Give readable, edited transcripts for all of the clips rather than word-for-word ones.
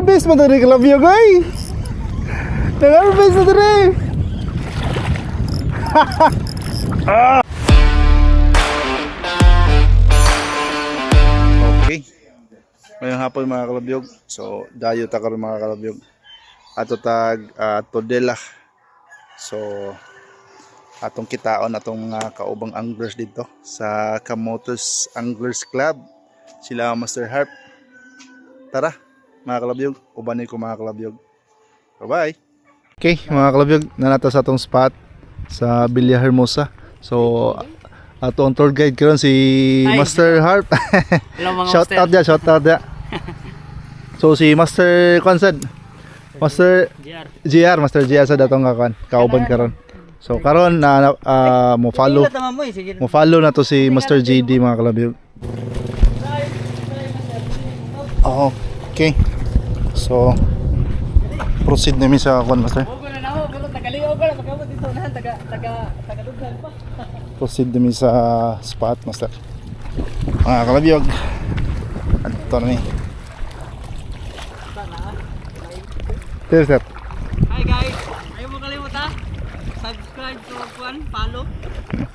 Nang-harvest mo tadi kalabyo guy. Nang-harvest mo tadi. Okay. Ngayong hapon mga kalabyog. So dayo ta karon mga kalabyog. Ato tag Todela. So atong kitaon atong mga kaubang anglers dito sa Camotes Anglers Club. Sila Master Harp. Tara mga kalabyog, ubanay ko mga kalabyog. Bye-bye. Okay mga kalabyog, nanata sa atong spot sa Villa Hermosa. So ato ang tour guide karon si Master Harp. Hello mga Shout out dia, shout out dia. So si Master Konsad, Master GR, Master GR sa datong kauban karon. So karon na mo follow na to si Master JD mga kalabyog. Okay. So proceed nami sa kon Master. Proceed nami sa spot Master. Mga kalabyog. Ito na ni. Sir. Hi guys, ayaw mo kalimutan subscribe to follow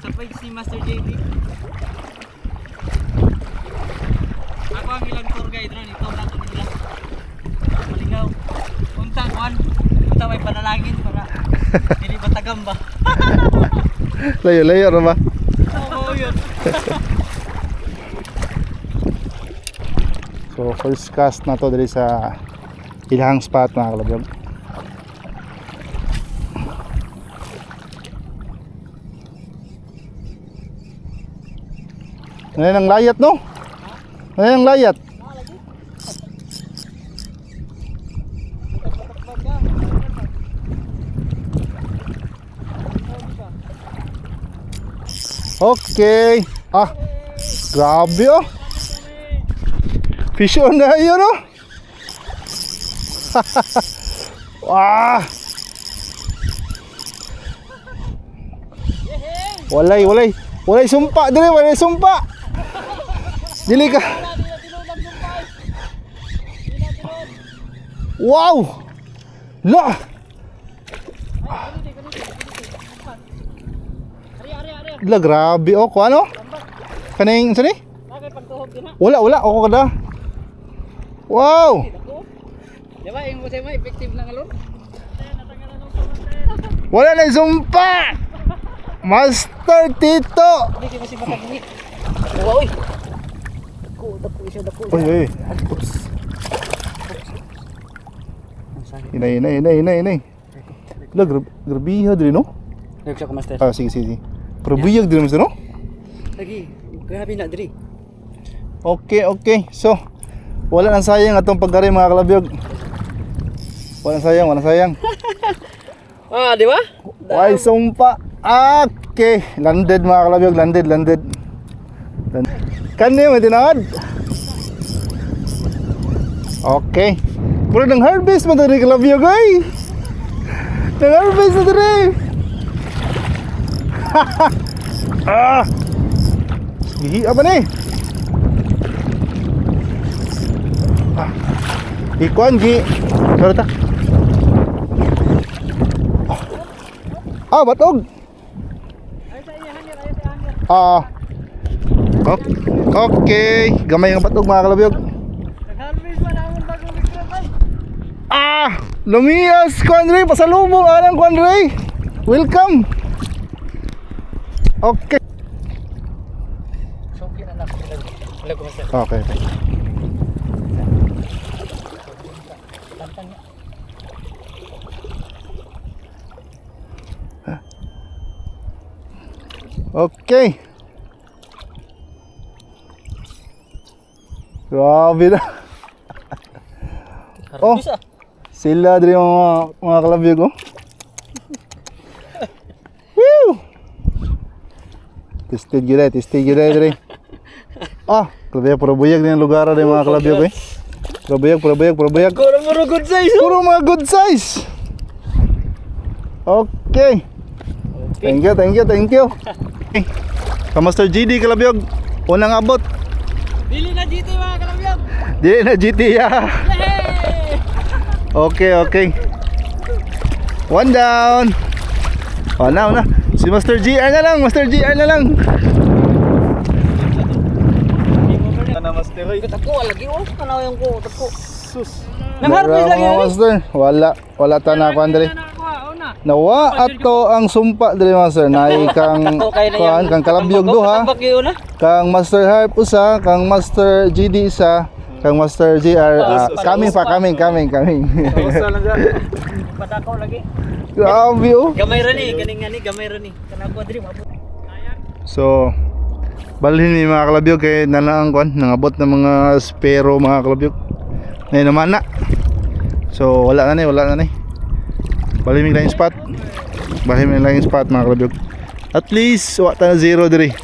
sa page si Master JD. Ako ang ilang tour guide ron, ikaw na ito nila malingaw unta may panalangin para hindi matagam ba. Layo na ba? Oo yun. So first cast na to dali sa ilahang spot mga kalabyog. Ngayon ang layat no? Ngayon ang layat. Okay. Grabe oh. Fish on na yun oh. Wah. Walay sumpa dire, walay sumpa. Dili ka. Wow. La. La grabe oh, ko ano? Kaning sa ni? Wala ako kada. Wow. Diba yung musay mo effective na ngalon? Wala na sumpa. Master Tito. Hindi kasi matagni. Wow, oy. Dako. Oy. Oops. Inay. La grabiha diri no? Nagsa ko master. Sige. Pero buyag diri Master no? Lagi, grabe na diri. Okay. So, wala nang sayang atong pagkari mga kalabyog. Wala sayang. Di ba? Why sumpa? Okay, landed mga kalabyog, landed. Kani mo tinawad? Okay. Puro nang harvest mo tadi kalabyog ay. Nang harvest mo tadi. Sige, apa ni? Ikuan gi. Sorry ta. Batog. Okay, gamay nga batog mga kalabyog. Nag-harvest pa naman bagong mikrofon. Lumias Kuandre, pasalubong anang Kuandre. Welcome. Okay. So kinanak ko master. Okay. Okay. Grabe na. Oh, sila din mga kalabyog oh. Woo! Tested gila dire. Kalabiyag puro buyag din ang lugar din mga kalabyog eh. Puro buyag. Puro good size. Puro mga good size. Okay. Thank you. Okay. Master GD kalabyog, unang abot. Dili na GT mga kalabyog. Dili na GT ya. Yay! Okay, okay. One down. Oh, na. Si Master GR na lang, Master GR na lang. Ano master oy? Tako lagi oh, kanaw yung ko, tako. Sus. Namharvest lagi Mga master. Wala ta na kuan diri. Nawa ato ang sumpa diri master. Nay kang kuan kang kalabyog duha. Kang Master Harp usa, kang Master GD isa, kang Master GR coming. Usa lang dyan. Padakaw lagi. Grabe oh. Gamay ra ni, ganing nga ni, gamay ra ni. Kana ko diri mabot. So, balhin ni mga kalabyog kay nalang kuan, nangabot ng mga spero mga kalabyog. Nay naman na. So, wala na ni. Balhin mi lang yung spot. Mga kalabyog. At least wa ta na zero diri.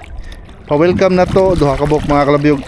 Pa-welcome na to duha ka buok mga kalabyog.